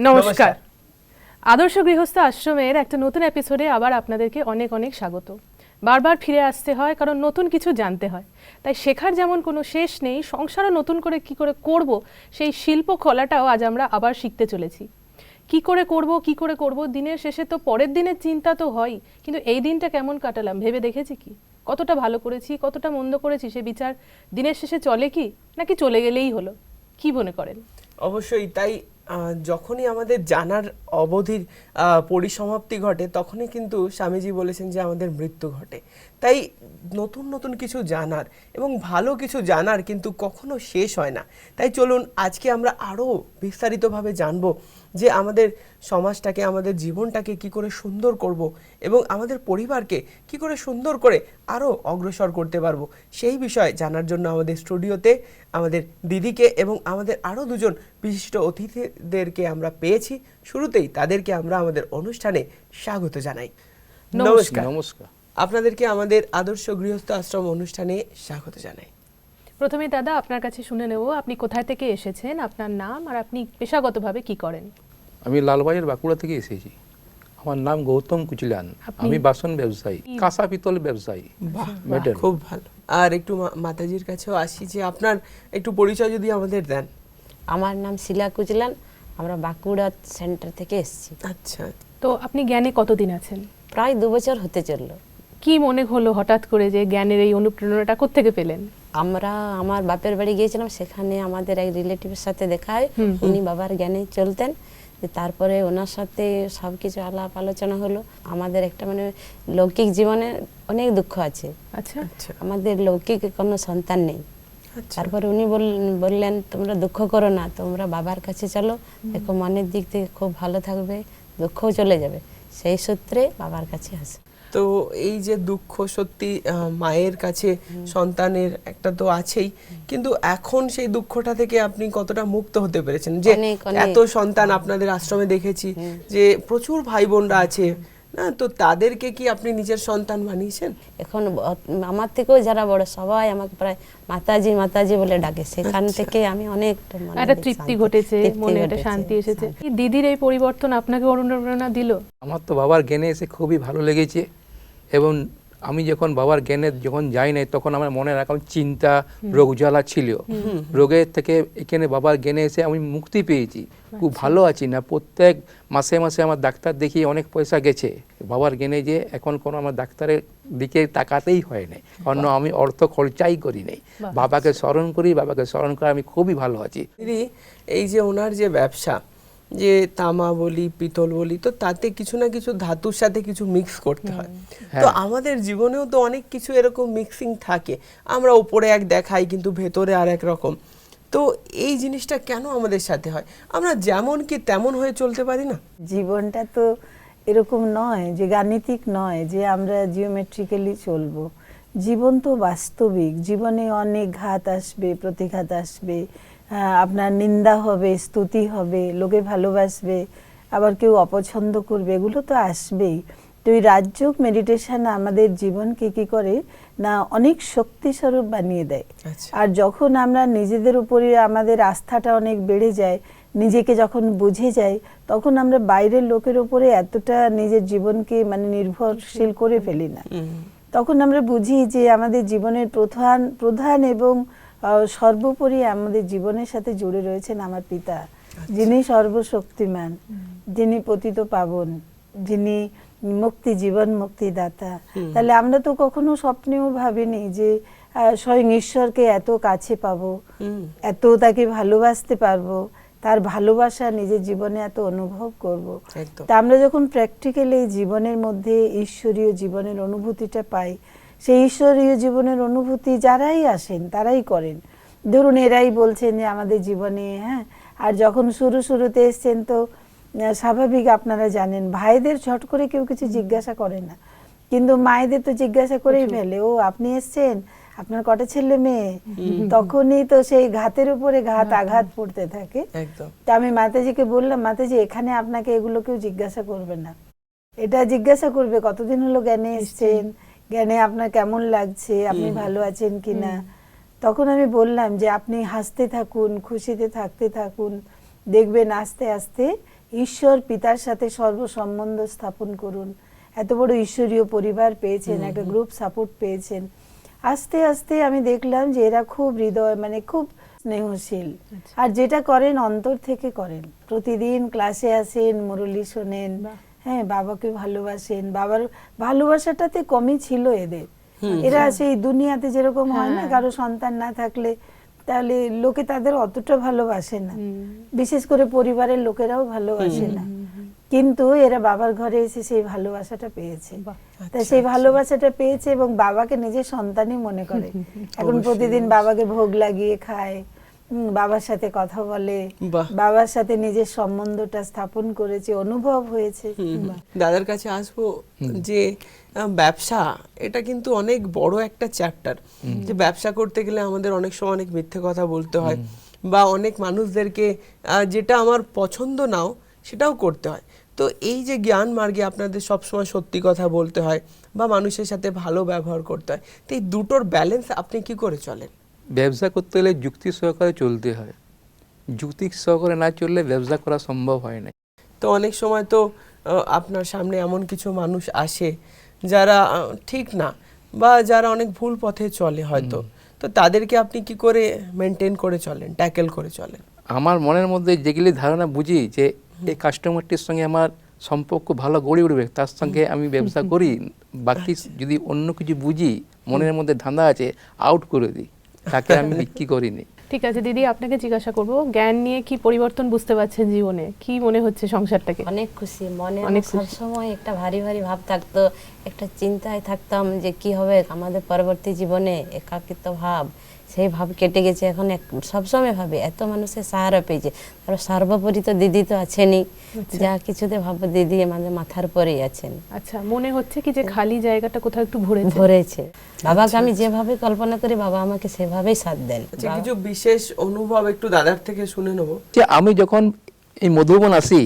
নমস্কার। আদর্শ গৃহস্থ আশ্রমের একটা নতুন এপিসোডে আবার আপনাদেরকে অনেক অনেক স্বাগত। বারবার ফিরে আসতে হয় কারণ নতুন কিছু জানতে হয়, তাই শেখার যেমন কোনো শেষ নেই, সংসারও নতুন করে কি করে করব সেই শিল্পকলাটাও আজ আমরা আবার শিখতে চলেছি। কি করে করব দিনের শেষে তো পরের দিনের চিন্তা তো হয়, কিন্তু এই দিনটা কেমন কাটালাম ভেবে দেখেছি কি? কতটা ভালো করেছি, কতটা মন্দ করেছি সে বিচার দিনের শেষে চলে কি, নাকি চলে গেলেই হলো? কি মনে করেন? অবশ্যই তাই। যখনই আমাদের জানার অবধির পরিসমাপ্তি ঘটে তখনই কিন্তু স্বামীজি বলেছেন যে আমাদের মৃত্যু ঘটে। তাই নতুন নতুন কিছু জানার এবং ভালো কিছু জানার কিন্তু কখনো শেষ হয় না। তাই চলুন আজকে আমরা আরও বিস্তারিতভাবে জানবো যে আমাদের সমাজটাকে, আমাদের জীবনটাকে কি করে সুন্দর করব এবং আমাদের পরিবারকে কি করে সুন্দর করে আরও অগ্রসর করতে পারবো, সেই বিষয়ে জানার জন্য আমাদের স্টুডিওতে আমাদের দিদিকে এবং আমাদের আরও দুজন বিশিষ্ট অতিথিদেরকে আমরা পেয়েছি। শুরুতেই তাদেরকে আমরা আমাদের অনুষ্ঠানে স্বাগত জানাই। নমস্কার। নমস্কার। আপনাদেরকে আমাদের আদর্শ গৃহস্থ আশ্রম অনুষ্ঠানে স্বাগত জানাই। প্রথমে দাদা আপনার কাছে শুনে নেব, আপনি কোথায় থেকে এসেছেন, আপনার নাম, আর আপনি পেশাগতভাবে কি করেন? আমি লালবাজার বাঁকুড়া থেকে এসেছি। আমার নাম গৌতম কুচিলান। আমি বাসন ব্যবসায়ী, কাঁসা পিতল ব্যবসায়ী। খুব ভালো। আর একটু মাতাজির কাছেও আসি যে আপনার একটু পরিচয় যদি আমাদের দেন। আমার নাম শিলা কুচলান, আমরা বাঁকুড়া সেন্টার থেকে এসেছি। আচ্ছা, তো আপনি জ্ঞানে কতদিন আছেন? প্রায় 2 বছর হতে চললো। কি মনে হলো হঠাৎ করে যে জ্ঞানের এই অনুপ্রেরণাটা কোত্থেকে পেলেন? আমরা আমার বাপের বাড়ি গিয়েছিলাম, সেখানে আমাদের এক রিলেটিভের সাথে দেখা হয়, উনি বাবার জ্ঞানে চলতেন। তারপরে ওনার সাথে সব কিছু আলাপ আলোচনা হলো। আমাদের একটা মানে লৌকিক জীবনে অনেক দুঃখ আছে। আচ্ছা, আমাদের লৌকিক কোনো সন্তান নেই। তারপরে উনি বললেন তোমরা দুঃখ করো না, তোমরা বাবার কাছে চলো, দেখো মনের দিক থেকে খুব ভালো থাকবে, দুঃখও চলে যাবে। সেই সূত্রে বাবার কাছে আসে। তো এই যে দুঃখ, সত্যি মায়ের কাছে সন্তানের একটা তো আছেই, কিন্তু এখন সেই দুঃখটা থেকে আপনি কতটা মুক্ত হতে পেরেছেন? যে এত সন্তান আপনাদের আশ্রমে দেখেছি যে প্রচুর ভাই বোনরা আছে না, তো তাদেরকে কি আপনি নিজের সন্তান বানিয়েছেন? এখন আমার থেকেও যারা বড় সবাই আমাকে প্রায় মাতাজি মাতাজি বলে ডাকে। সেখান থেকে আমি অনেক একটা তৃপ্তি ঘটেছে, মনে একটা শান্তি এসেছে। দিদির এই পরিবর্তন আপনাকে অনুপ্রেরণা দিল? আমার তো বাবার জ্ঞানে এসে খুবই ভালো লেগেছে, এবং আমি যখন বাবার জ্ঞানে যখন যাই নাই তখন আমার মনে রাখা চিন্তা, রোগ জ্বালা ছিল। রোগের থেকে এখানে বাবার জ্ঞানে এসে আমি মুক্তি পেয়েছি, খুব ভালো আছি। না প্রত্যেক মাসে মাসে আমার ডাক্তার দেখিয়ে অনেক পয়সা গেছে। বাবার জ্ঞানে যে এখন কোনো আমার ডাক্তারের দিকে তাকাতেই হয় না, অন্য আমি অর্থ খরচাই করি নাই, বাবাকে স্মরণ করি, বাবাকে স্মরণ করে আমি খুবই ভালো আছি। দিদি, এই যে ওনার যে ব্যবসা, যে তামা বলি পিতল বলি, তো তাতে কিছু না কিছু ধাতুর সাথে কিছু মিক্স করতে হয়। তো আমাদের জীবনেও তো অনেক কিছু এরকম মিক্সিং থাকে, আমরা উপরে এক দেখাই কিন্তু ভেতরে আর এক রকম। তো এই জিনিসটা কেন আমাদের সাথে হয়? আমরা যেমন কি তেমন হয়ে চলতে পারি না? জীবনটা তো এরকম নয় যে গাণিতিক নয় যে আমরা জিওমেট্রিক্যালি চলবো। জীবন তো বাস্তবিক। জীবনে অনেক ঘাত আসবে, প্রতিঘাত আসবে, আপনার নিন্দা হবে, স্তুতি হবে, লোকে ভালোবাসবে, আবার কেউ অপছন্দ করবে, এগুলো তো আসবেই। তো এই রাজযোগ মেডিটেশন আমাদের জীবনকে কি করে না অনেক শক্তিস্বরূপ বানিয়ে দেয়। আর যখন আমরা নিজেদের উপরে আমাদের আস্থাটা অনেক বেড়ে যায়, নিজেকে যখন বুঝে যাই, তখন আমরা বাইরের লোকের উপরে এতটা নিজের জীবনকে মানে নির্ভরশীল করে ফেলি না। তখন আমরা বুঝি যে আমাদের জীবনের প্রধান এবং সর্বোপরি আমাদের জীবনের সাথে জুড়ে রয়েছেন আমার পিতা, যিনি সর্বশক্তিমান, যিনি পতিত পাবন, যিনি মুক্তি, জীবন মুক্তিদাতা। তাহলে আমরা তো কখনো স্বপ্নেও ভাবিনি যে স্বয়ং ঈশ্বরকে এত কাছে পাবো, এত তাকে ভালোবাসতে পারবো, তার ভালোবাসা নিজের জীবনে এত অনুভব করব। তা আমরা যখন প্র্যাকটিক্যালি জীবনের মধ্যে ঈশ্বরীয় জীবনের অনুভূতিটা পাই, সেই ঈশ্বরীয় জীবনের অনুভূতি যারাই আসেন তারাই করেন। ধরুন এরাই বলছেন যে আমাদের জীবনে, হ্যাঁ, আর যখন শুরুতে এসছেন তো স্বাভাবিক, আপনারা জানেন ভাইদের ঝট করে কেউ কিছু জিজ্ঞাসা করে না, কিন্তু মায়েদের তো জিজ্ঞাসা করেই ফেলে, ও আপনি এসছেন, আপনার কটা ছেলে মেয়ে? তখনই তো সেই ঘাতের উপরে আঘাত পড়তে থাকে। তা আমি মাতাজিকে বললাম, মাতাজি এখানে আপনাকে এগুলো কেউ জিজ্ঞাসা করবে না, এটা জিজ্ঞাসা করবে কতদিন হলো জ্ঞানে এসছেন, জ্ঞানে আপনার কেমন লাগছে, আপনি ভালো আছেন কিনা। তখন আমি বললাম যে আপনি হাসতে থাকুন, খুশিতে থাকতে থাকুন, দেখবেন আস্তে আস্তে ঈশ্বর পিতার সাথে সর্বসম্বন্ধ স্থাপন করুন। এত বড় ঈশ্বরীয় পরিবার পেয়েছেন, একটা গ্রুপ সাপোর্ট পেয়েছেন। আস্তে আস্তে আমি দেখলাম যে এরা খুব হৃদয় মানে খুব স্নেহশীল, আর যেটা করেন অন্তর থেকে করেন। প্রতিদিন ক্লাসে আসেন, মুরলি শোনেন, হ্যাঁ, বাবাকে ভালোবাসেন। বাবার ভালোবাসাটাতে কমই ছিল এদের। এরা সেই দুনিয়াতে যেরকম হয় না, কারো সন্তান না থাকলে তাহলে লোকে তাদের অতটা ভালোবাসে না, বিশেষ করে পরিবারের লোকেরাও ভালোবাসে না, কিন্তু এরা বাবার ঘরে এসে সেই ভালোবাসাটা পেয়েছে। তাই সেই ভালোবাসাটা পেয়েছে এবং বাবাকে নিজের সন্তানই মনে করে। এখন প্রতিদিন বাবাকে ভোগ লাগিয়ে খায়, বাবার সাথে কথা বলে, বাবার সাথে নিজের সম্বন্ধটা স্থাপন করেছে, অনুভব হয়েছে। দাদার কাছে আসবো যে ব্যবসা এটা কিন্তু অনেক বড় একটা চ্যাপ্টার। যে ব্যবসা করতে গেলে আমাদের অনেক সময় অনেক মিথ্যে কথা বলতে হয়, বা অনেক মানুষদেরকে যেটা আমার পছন্দ নাও সেটাও করতে হয়। তো এই যে জ্ঞান মার্গে আপনাদের সবসময় সত্যি কথা বলতে হয় বা মানুষের সাথে ভালো ব্যবহার করতে হয়, তো এই দুটোর ব্যালেন্স আপনি কি করে চলেন? ব্যবসা করতে গেলে যুক্তি সহকারে চলতে হয়, যুক্তি সহকারে না চললে ব্যবসা করা সম্ভব হয় না। তো অনেক সময় তো আপনার সামনে এমন কিছু মানুষ আসে যারা ঠিক না, বা যারা অনেক ভুল পথে চলে হয়তো, তো তাদেরকে আপনি কি করে মেনটেন করে চলেন, ট্যাকেল করে চলেন? আমার মনের মধ্যে যেগুলি ধারণা বুঝি যে এই কাস্টমারটির সঙ্গে আমার সম্পর্ক ভালো গড়ে উঠবে, তার সঙ্গে আমি ব্যবসা করি। বাকি যদি অন্য কিছু বুঝি, মনের মধ্যে ধাঁধা আছে, আউট করে দিই, তাকে আমি বিক্রি করিনি। ঠিক আছে দিদি, আপনাকে জিজ্ঞাসা করব, জ্ঞান নিয়ে কি পরিবর্তন বুঝতে পারছেন জীবনে? কি মনে হচ্ছে সংসারটাকে? অনেক খুশি মনে, অনেক সব সময় একটা ভারী ভারী ভাব থাকতো, একটা চিন্তায় থাকতাম যে কি হবে আমাদের পরবর্তী জীবনে, একাকিত্ব ভাব, সেই ভাব কেটে গেছে। এখন সবসময় ভাবে এত মানুষের সাহারা পেয়েছে, তারপর সর্বোপরি তো দিদি তো আছেনই, যা কিছুতে ভাবো দিদি আমাদের মাথার পরেই আছেন। আচ্ছা, মনে হচ্ছে কি যে খালি জায়গাটা কোথাও একটু ভরেছে। বাবাকে আমি যেভাবে কল্পনা করি, বাবা আমাকে সেভাবেই সাথ দেন। আচ্ছা, কিছু বিশেষ অনুভব একটু দাদার থেকে শুনে নেবো। যে আমি যখন এই মধুবন আসি,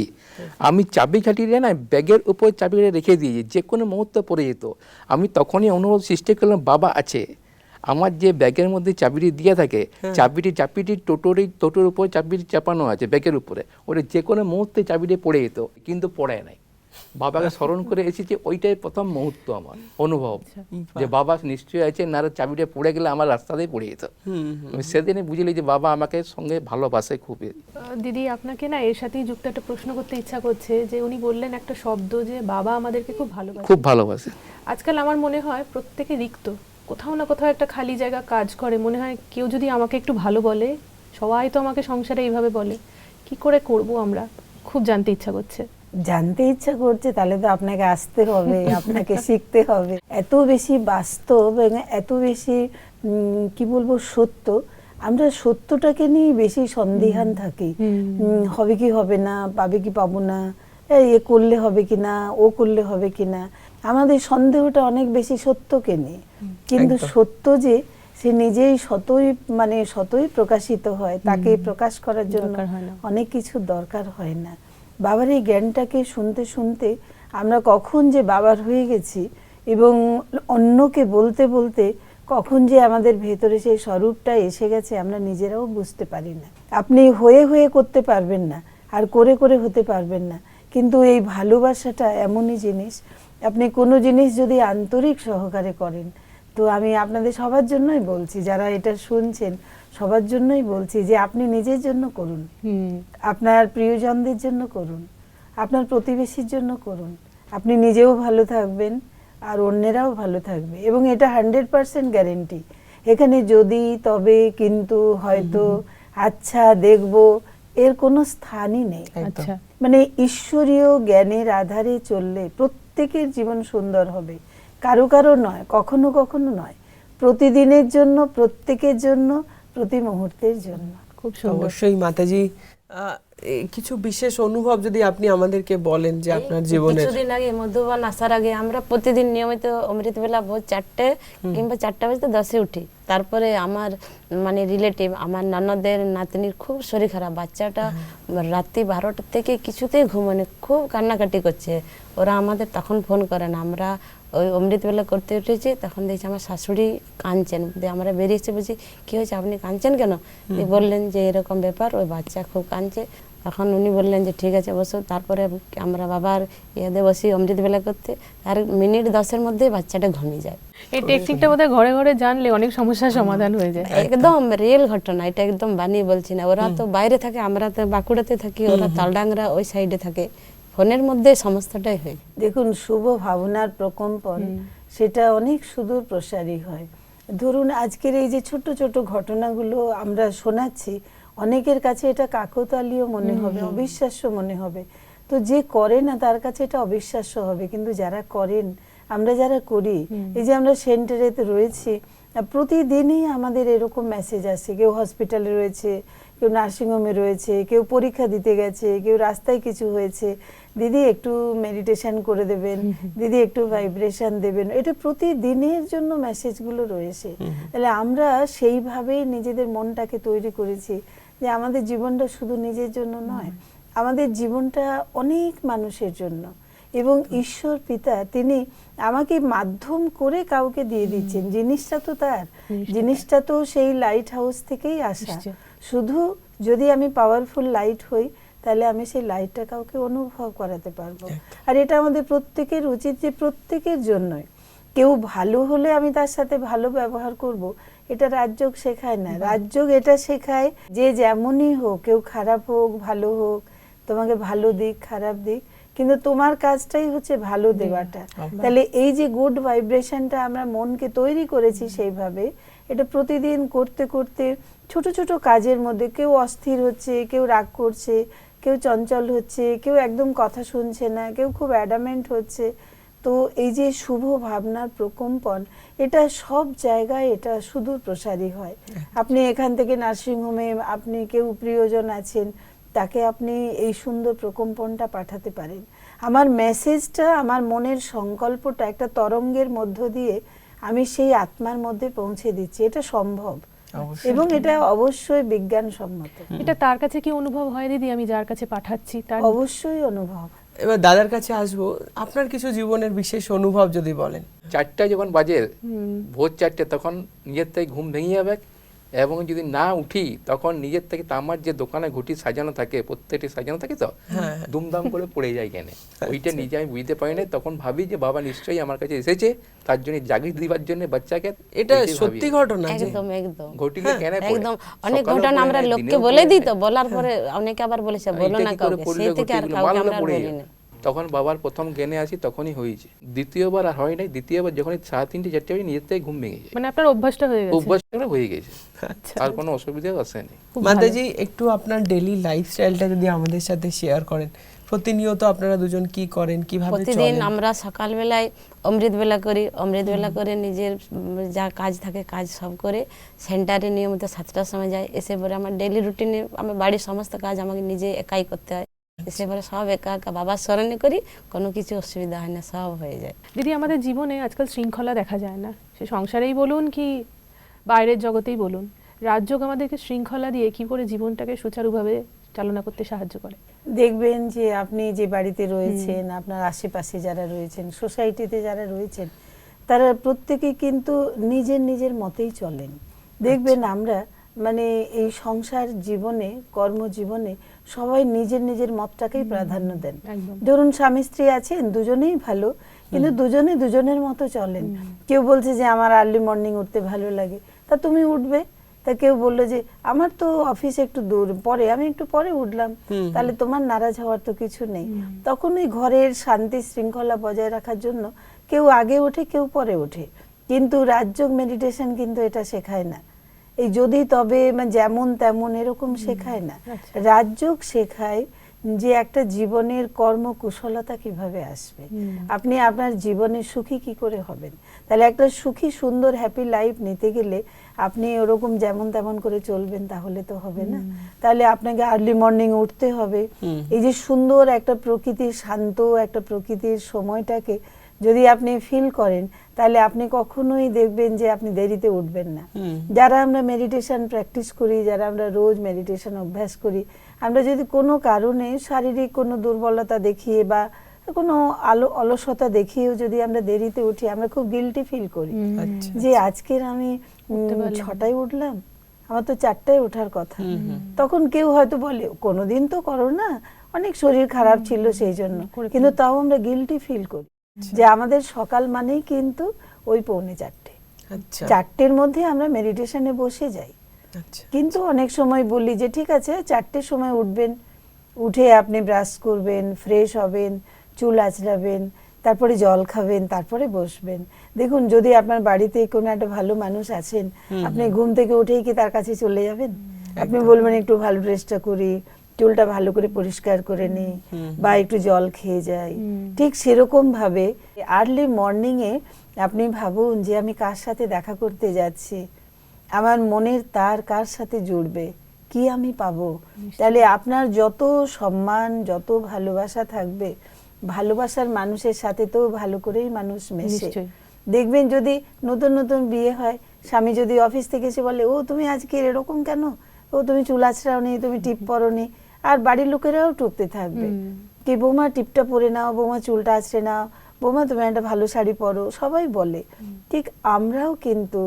আমি চাবি কাটিয়ে না ব্যাগের উপর চাবিটা রেখে দিয়েছি, যে কোনো মুহূর্তে পড়ে যেত। আমি তখনই অনুভব সৃষ্টি করলাম বাবা আছে। আমার যে ব্যাগের মধ্যে চাবিটি দিয়ে থাকে, চাবিটি টোটোর উপর চাবিটি চাপানো আছে ব্যাগের উপরে, ওটা যে কোনো মুহূর্তে চাবিটি পড়ে যেত, কিন্তু পড়ে নাই। বাবাকে স্মরণ করে এসেছি, ওইটাই প্রথম মুহূর্ত আমার অনুভব যে বাবা নিশ্চয়ই আছে, না চাবিটা পড়ে গেলে আমার রাস্তাতেই পড়ে যেত। আমি সেদিনে বুঝলি যে বাবা আমাকে সঙ্গে ভালোবাসে খুবই। দিদি, আপনাকে না এর সাথেই যুক্ত একটা প্রশ্ন করতে ইচ্ছা করছে, যে উনি বললেন একটা শব্দ যে বাবা আমাদেরকে খুব ভালোবাসে। খুব ভালোবাসে। আজকাল আমার মনে হয় প্রত্যেকে রিক্ত, কোথাও না কোথাও একটা খালি জায়গা কাজ করে। মনে হয় কেউ যদি আমাকে একটু ভালো বলে, সবাই তো আমাকে সংসারে এইভাবে বলে, কি করে করব আমরা? খুব জানতে ইচ্ছা করছে। জানতে ইচ্ছা করছে, তাহলে তো আপনাকে আসতে হবে, আপনাকে শিখতে হবে। এত বেশি বাস্তব এবং এত বেশি কি বলবো সত্য, আমরা সত্যটাকে নিয়ে বেশি সন্দিহান থাকি। হবে কি হবে না, পাবে কি পাবো না, এ করলে হবে কি না, ও করলে হবে কি না, আমাদের সন্দেহটা অনেক বেশি সত্যকে নিয়ে। কিন্তু সত্য যে সে নিজেই শতই প্রকাশিত হয়, তাকে প্রকাশ করার জন্য অনেক কিছু দরকার হয় না। বাবার এই জ্ঞানটাকে শুনতে শুনতে আমরা কখন যে বাবার হয়ে গেছি, এবং অন্যকে বলতে বলতে কখন যে আমাদের ভেতরে সেই স্বরূপটা এসে গেছে, আমরা নিজেরাও বুঝতে পারি না। আপনি হয়ে হয়ে করতে পারবেন না, আর করে করে হতে পারবেন না, কিন্তু এই ভালোবাসাটা এমনই জিনিস, আপনি কোনো জিনিস যদি আন্তরিক সহকারে করেন, তো আমি আপনাদের সবার জন্যই বলছি, যারা এটা শুনছেন সবার জন্যই বলছি, যে আপনি নিজের জন্য করুন, আপনার প্রিয়জনদের জন্য করুন, আপনার প্রতিবেশীর জন্য করুন, আপনি নিজেও ভালো থাকবেন আর অন্যেরাও ভালো থাকবে। এবং এটা 100% গ্যারেন্টি। এখানে যদি, তবে, কিন্তু, হয়তো, আচ্ছা, দেখব, এর কোনো স্থানই নেই। আচ্ছা, মানে ঈশ্বরীয় জ্ঞানের আধারে চললে প্রত্যেকের জীবন সুন্দর হবে, কারো কারো নয়, কখনো কখনো নয়, প্রতিদিনের জন্য, প্রত্যেকের জন্য, প্রতি মুহূর্তের জন্য। খুব সুন্দর। অবশ্যই মাতাজি, কিছু বিশেষ অনুভব যদি আপনি আমাদেরকে বলেন যে আপনার জীবনের। কিছুদিন আগে মধুবন আসার আগে আমরা প্রতিদিন নিয়মিত অমৃতবেলা ভোর 4টে কিংবা 4টা বাজতে 10-এ উঠি। তারপরে আমার রিলেটিভ, আমার ননদের নাতনির খুব শরীর খারাপ, বাচ্চাটা রাত্রি 12টা থেকে কিছুতেই ঘুমানে, খুব কান্নাকাটি করছে। ওরা আমাদের তখন ফোন করেন, আমরা ওই অমৃতবেলা করতে উঠেছি, তখন দেখছি আমার শাশুড়ি কাঁদছেন। আমরা বেরিয়েছি, বলছি কি হয়েছে, আপনি কাঁদছেন কেন? বললেন যে এরকম ব্যাপার, ওই বাচ্চা খুব কাঁদছে। তখন উনি বললেন যে ঠিক আছে বসো। তারপরে আমরা বাবার ইয়াদে বসি অমৃত বেলা করতে, আর মিনিট 10-এর মধ্যে বাচ্চাটা ঘুমিয়ে যায়। এই টেকনিকটা বোধহয় ঘরে ঘরে জানলে অনেক সমস্যার সমাধান হয়ে যায়। একদম রিয়েল ঘটনা, এটা একদম বানিয়ে বলছি না। ওরা তো বাইরে থাকে, আমরা তো বাঁকুড়াতে থাকি, ওরা তালডাংরা ওই সাইডে থাকে, ফোনের মধ্যে সমস্তটাই হয়। দেখুন, শুভ ভাবনার প্রকম্পন সেটা অনেক সুদূর প্রসারী হয়। ধরুন আজকের এই যে ছোট ছোট ঘটনাগুলো আমরা শোনাচ্ছি, অনেকের কাছে এটা কাকতালীয় মনে হবে, অবিশ্বাস্য মনে হবে। তো যে করে না তার কাছে এটা অবিশ্বাস্য হবে, কিন্তু যারা করেন, আমরা যারা করি, এই যে আমরা সেন্টারেতে রয়েছি, প্রতিদিনই আমাদের এরকম মেসেজ আসে। কেউ হসপিটালে রয়েছে, কেউ নার্সিংহোমে রয়েছে, কেউ পরীক্ষা দিতে গেছে, কেউ রাস্তায় কিছু হয়েছে, দিদি একটু মেডিটেশন করে দেবেন, দিদি একটু ভাইব্রেশন দেবেন। এটা প্রতিদিনের জন্য মেসেজগুলো রয়েছে। তাহলে আমরা সেইভাবেই নিজেদের মনটাকে তৈরি করেছি যে আমাদের জীবনটা শুধু নিজের জন্য নয়, আমাদের জীবনটা অনেক মানুষের জন্য। এবং ঈশ্বর পিতা তিনি আমাকে মাধ্যম করে কাউকে দিয়ে দিচ্ছেন, জিনিসটা তো তার, জিনিসটা তো সেই লাইট হাউস থেকেই আসা। শুধু যদি আমি পাওয়ারফুল লাইট হই, তাহলে আমি সেই লাইটটা কাউকে অনুভব করাতে পারবো। আর এটা আমাদের প্রত্যেকের উচিত যে প্রত্যেকের জন্যই। কেউ ভালো হলে আমি তার সাথে ভালো ব্যবহার করব, এটা রাজযোগ শেখায় না। রাজযোগ এটা শেখায় যে যেমনই হোক, কেউ খারাপ হোক ভালো হোক, তোমাকে ভালো দিক খারাপ দিক, কিন্তু তোমার কাজটাই হচ্ছে ভালো দেওয়াটা। তাহলে এই যে গুড ভাইব্রেশনটা আমরা মনকে তৈরি করেছি সেইভাবে, এটা প্রতিদিন করতে করতে ছোট ছোট কাজের মধ্যে কেউ অস্থির হচ্ছে, কেউ রাগ করছে, কেউ চঞ্চল হচ্ছে, কেউ একদম কথা শুনছে না, কেউ খুব অ্যাডামেন্ট হচ্ছে। তো এই যে শুভ ভাবনার প্রকম্পন, এটা সব জায়গায় এটা সুদূর প্রসারী হয়। আপনি এখান থেকে নার্সিংহোমে আপনি কেউ প্রিয়জন আছেন, তাকে আপনি এই সুন্দর প্রকম্পনটা পাঠাতে পারেন। আমার মেসেজটা, আমার মনের সংকল্পটা একটা তরঙ্গের মধ্য দিয়ে আমি সেই আত্মার মধ্যে পৌঁছে দিচ্ছি। এটা সম্ভব এবং এটা অবশ্যই বিজ্ঞানসম্মত। এটা তার কাছে কি অনুভব হয় দিদি, আমি যার কাছে পাঠাচ্ছি তার? অবশ্যই অনুভব। এবার দাদার কাছে আসবো, আপনার কিছু জীবনের বিশেষ অনুভব যদি বলেন। 4টা যখন বাজে, ভোর 4টে, তখন নিজের থেকে ঘুম ভেঙে যাবে, এবং যদি না উঠি তখন নিজের থেকে আমার যে দোকানে ঘুটি সাজানো থাকে, প্রত্যেকটি সাজানো থাকে, তো দুমদাম করে পড়ে যায় কেন, ওইটা নিজে আমি বুঝতে পারি না। তখন ভাবি যে বাবা নিশ্চয়ই আমার কাছে এসেছে, তার জন্য জাগিয়ে দিবার জন্য বাচ্চাকে। এটা সত্যি ঘটনা যে একদম একদম ঘটিলে কেন পড়ে? একদম অনেক সকালেও ঘটনা পড়ে আমরা না, লোককে দিনেও বলে পড়ে দিই, না। তো বলার পরে অনেকে আবার বলেছে বলো এইটা না কি করে কাউকে, পড়লে সেই থেকে আর ঘটিগুলো কাউকে মালগুলো আমরা পড়ে বলি যায়। না। তখন বাবার প্রথম জ্ঞানে আসি তখনই হয়েছে, দ্বিতীয়বার আর হয় নাই। দ্বিতীয়বার যখন 3:30 4টে বাজে নিজের থেকে ঘুম ভেঙে যায়, মানে আপনার অভ্যাসটা হয়ে গেছে? অভ্যাসটা হয়ে গেছে, আর কোনো অসুবিধাও আসেনি। খুব ভালো। মাতাজি, একটু আপনার ডেইলি লাইফস্টাইলটা যদি আমাদের সাথে শেয়ার করেন। প্রতিনিয়ত আপনারা দুজন কি করেন, কিভাবে প্রতিদিন চলেন? আমরা সকালবেলায় অমৃত বেলা করি, অমৃত বেলা করে নিজের যা কাজ থাকে কাজ সব করে সেন্টারে নিয়মিত 7টার সময় যাই। এসে পরে আমার ডেইলি রুটিনে আমার বাড়ির সমস্ত কাজ আমাকে নিজে একাই করতে হয়। এসে পরে সব একা একা বাবার স্মরণে করি, কোনো কিছু অসুবিধা হয় না, সব হয়ে যায়। দিদি, আমাদের জীবনে আজকাল শৃঙ্খলা দেখা যায় না, সে সংসারেই বলুন কি বাইরের জগতেই বলুন। রাজযোগ আমাদেরকে শৃঙ্খলা দিয়ে কি করে জীবনটাকে সুচারুভাবে চালনা করতে সাহায্য করে? দেখবেন যে আপনি যে বাড়িতে রয়েছেন, আপনার আশেপাশে যারা রয়েছেন, সোসাইটিতে যারা রয়েছেন, তারা প্রত্যেকেই কিন্তু নিজের নিজের মতেই চলেন। দেখবেন আমরা মানে এই সংসার জীবনে, কর্মজীবনে সবাই নিজের নিজের মতটাকেই প্রাধান্য দেন। একদম। ধরুন স্বামী স্ত্রী আছেন, দুজনেই ভালো, কিন্তু দুজনে দুজনের মতো চলেন। কেউ বলছে যে আমার আর্লি মর্নিং উঠতে ভালো লাগে, তা তুমি উঠবে। তা কেউ বললো যে আমার তো অফিস একটু দূর, পরে আমি একটু পরে উঠলাম, তাহলে তোমার নারাজ হওয়ার তো কিছু নেই। তখন ওই ঘরের শান্তি শৃঙ্খলা বজায় রাখার জন্য কেউ আগে ওঠে, কেউ পরে ওঠে। কিন্তু রাজযোগ মেডিটেশন কিন্তু এটা শেখায় না। এই যদি তবে মানে যেমন তেমন এরকম শেখায় না। রাজযোগ শেখায় যে একটা জীবনের কর্মকুশলতা কিভাবে আসবে, আপনি আপনার জীবনে সুখী কি করে হবেন। তাহলে একটা সুখী সুন্দর হ্যাপি লাইফ নিতে গেলে আপনি ওরকম যেমন তেমন করে চলবেন তাহলে তো হবে না। তাহলে আপনাকে আর্লি মর্নিং উঠতে হবে। এই যে সুন্দর একটা প্রকৃতির শান্ত একটা প্রকৃতির সময়টাকে যদি আপনি ফিল করেন, তাহলে আপনি কখনোই দেখবেন যে আপনি দেরিতে উঠবেন না। যারা আমরা মেডিটেশন প্র্যাকটিস করি, যারা আমরা রোজ মেডিটেশন অভ্যাস করি, আমরা যদি কোনো কারণে শারীরিক কোনো দুর্বলতা দেখিয়ে বা কোনো অলসতা দেখিয়েও যদি আমরা দেরিতে উঠি, আমরা খুব গিল্টি ফিল করি যে আজকের আমি 6টায় উঠলাম, আমার তো 4টায় ওঠার কথা। তখন কেউ হয়তো বলে কোনোদিন তো করো না, অনেক শরীর খারাপ ছিল সেই জন্য, কিন্তু তাও আমরা গিল্টি ফিল করি যে আমাদের সকাল মানেই কিন্তু ওই 3:45। আচ্ছা 4টের মধ্যে আমরা মেডিটেশনে বসে যাই, আচ্ছা কিন্তু অনেক সময় বলি যে ঠিক আছে 4টের সময় উঠবেন, উঠে আপনি ব্রাশ করবেন, ফ্রেশ হবেন, চুল আঁচড়াবেন, তারপরে জল খাবেন, তারপরে বসবেন। দেখুন যদি আপনার বাড়িতে কোনো একটা ভালো মানুষ আছেন, আপনি ঘুম থেকে উঠেই কি তার কাছে চলে যাবেন? আপনি বলবেন একটু ভালো ড্রেসটা করি, চুলটা ভালো করে পরিষ্কার করে নিই, বা একটু জল খেয়ে যাই। ঠিক সেরকম ভাবে আর্লি মর্নিং এ আপনি ভাবুন যে আমি কার সাথে দেখা করতে যাচ্ছি, আমার মনের তার কার সাথে জুড়বে, কি আমি পাবো। তাহলে আপনার যত সম্মান, যত ভালোবাসা থাকবে, ভালোবাসার মানুষের সাথে তো ভালো করেই মানুষ মেশে। নিশ্চয়ই। দেখবেন যদি নতুন নতুন বিয়ে হয়, স্বামী যদি অফিস থেকে এসে বলে ও তুমি আজকে এরকম কেন, ও তুমি চুল আঁচড়াওনি, তুমি টিপ পরোনি, আর বাড়ির লোকেরাও টুকতে থাকবে কি বৌমা টিপটা পরে নাও, বৌমা চুলটা আঁচড়ে নাও, বৌমা তুমি একটা ভালো শাড়ি পরো, সবাই বলে। ঠিক আমরাও কিন্তু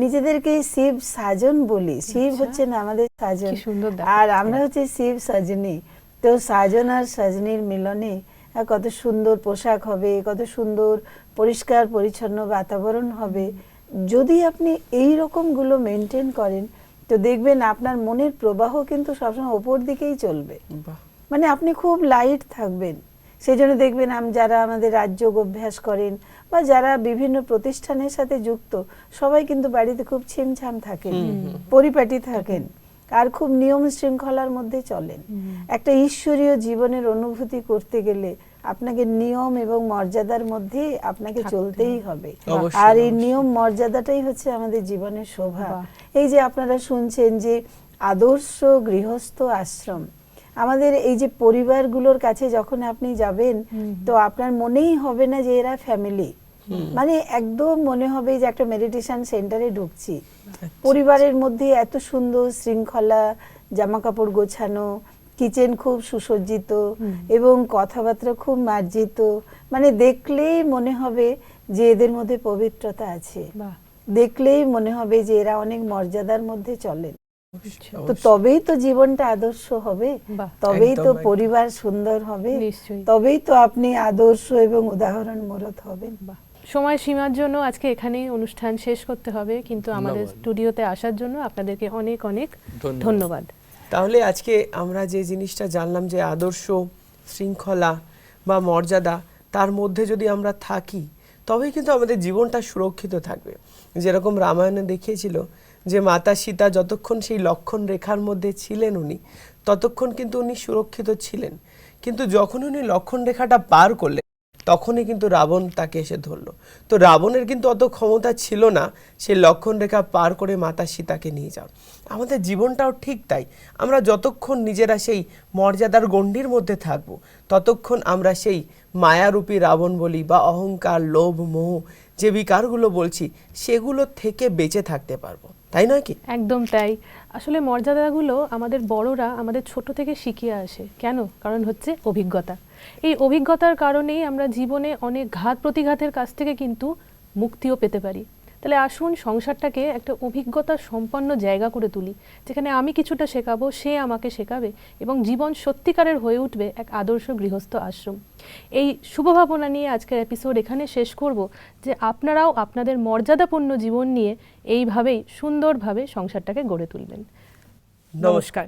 নিজেদেরকে শিব সাজন বলি, শিব হচ্ছে না আমাদের সাজন, কি সুন্দর আর আমরা হচ্ছে শিব সাজনী। তো সাজন আর সাজনীর মিলনে কত সুন্দর পোশাক হবে, কত সুন্দর পরিষ্কার পরিচ্ছন্ন বাতাবরণ হবে। যদি আপনি এই রকম গুলো মেনটেন করেন, তো দেখবেন আপনার মনের প্রবাহ কিন্তু সবসময় ওপর দিকেই চলবে, বাহ মানে আপনি খুব লাইট থাকবেন। সেই জন্য দেখবেন যারা আমাদের রাজযোগ অভ্যাস করেন বা যারা বিভিন্ন প্রতিষ্ঠানের সাথে যুক্ত, সবাই কিন্তু বাড়িতে খুব ছিমছাম থাকেন, পরিপাটি থাকেন, আর খুব নিয়ম শৃঙ্খলার মধ্যে চলেন। একটা ঈশ্বরীয় জীবনের অনুভূতি করতে গেলে আপনাকে নিয়ম এবং মর্যাদার মধ্যে আপনাকে চলতেই হবে। অবশ্যই, আর এই অবশ্যই। নিয়ম মর্যাদাটাই হচ্ছে আমাদের জীবনের শোভা। বাহ। এই যে আপনারা শুনছেন যে আদর্শ গৃহস্থ আশ্রম, আমাদের এই যে পরিবারগুলোর কাছে যখন আপনি যাবেন, তো আপনার মনেই হবে না যে এরা ফ্যামিলি, মানে একদম মনে হবে যে একটা মেডিটেশন সেন্টারে ঢুকছি। পরিবারের মধ্যে এত সুন্দর শৃঙ্খলা, জামা কাপড় গোছানো, কিচেন খুব সুসজ্জিত এবং কথাবার্তা খুব মার্জিত, মানে দেখলেই মনে হবে যে এদের মধ্যে পবিত্রতা আছে, বাহ, দেখলেই মনে হবে যে এরা অনেক মর্যাদার মধ্যে চলেন। আচ্ছা, তো তবেই তো জীবনটা আদর্শ হবে, বাহ, তবেই তো একদম, একদম। পরিবার সুন্দর হবে, নিশ্চয়ই। তবেই তো আপনি আদর্শ এবং উদাহরণমূলক হবেন। বাহ। সময় সীমার জন্য আজকে এখানেই অনুষ্ঠান শেষ করতে হবে, কিন্তু আমাদের ধন্যবাদ। স্টুডিওতে আসার জন্য আপনাদেরকে অনেক অনেক ধন্যবাদ। ধন্যবাদ। তাহলে আজকে আমরা যে জিনিসটা জানলাম যে আদর্শ, শৃঙ্খলা বা মর্যাদা, তার মধ্যে যদি আমরা থাকি তবেই কিন্তু আমাদের জীবনটা সুরক্ষিত থাকবে। যেরকম রামায়ণে দেখিয়েছিল যে মাতা সীতা যতক্ষণ সেই লক্ষণ রেখার মধ্যে ছিলেন উনি, ততক্ষণ কিন্তু উনি সুরক্ষিত ছিলেন। কিন্তু যখন উনি লক্ষণ রেখাটা পার করলেন, তখনই কিন্তু রাবণ তাকে এসে ধরলো। তো রাবণের কিন্তু অত ক্ষমতা ছিল না সেই লক্ষণ রেখা পার করে মাতা সীতাকে নিয়ে যাওয়ার। আমাদের জীবনটাও ঠিক তাই, আমরা যতক্ষণ নিজেরা সেই মর্যাদার গণ্ডির মধ্যে থাকবো, ততক্ষণ আমরা সেই মায়ারূপী রাবণ বলি বা অহংকার, লোভ, মোহ যে বিকারগুলো বলছি, সেগুলো থেকে বেঁচে থাকতে পারবো, তাই নয় কি? একদম তাই। আসলে মর্যাদাগুলো আমাদের বড়রা আমাদের ছোট থেকে শিখিয়ে আসে। কেন? কারণ হচ্ছে অভিজ্ঞতা। এই অভিজ্ঞতার কারণেই আমরা জীবনে অনেক ঘাত প্রতিঘাতের কাছ থেকে কিন্তু মুক্তিও পেতে পারি। তাহলে আসুন সংসারটাকে একটা অভিজ্ঞতা সম্পন্ন জায়গা করে তুলি, যেখানে আমি কিছুটা শেখাবো, সে আমাকে শেখাবে, এবং জীবন সত্যিকারের হয়ে উঠবে এক আদর্শ গৃহস্থ আশ্রম। এই শুভ ভাবনা নিয়ে আজকের এপিসোড এখানে শেষ করব, যে আপনারাও আপনাদের মর্যাদাপূর্ণ জীবন নিয়ে এইভাবেই সুন্দরভাবে সংসারটাকে গড়ে তুলবেন। নমস্কার।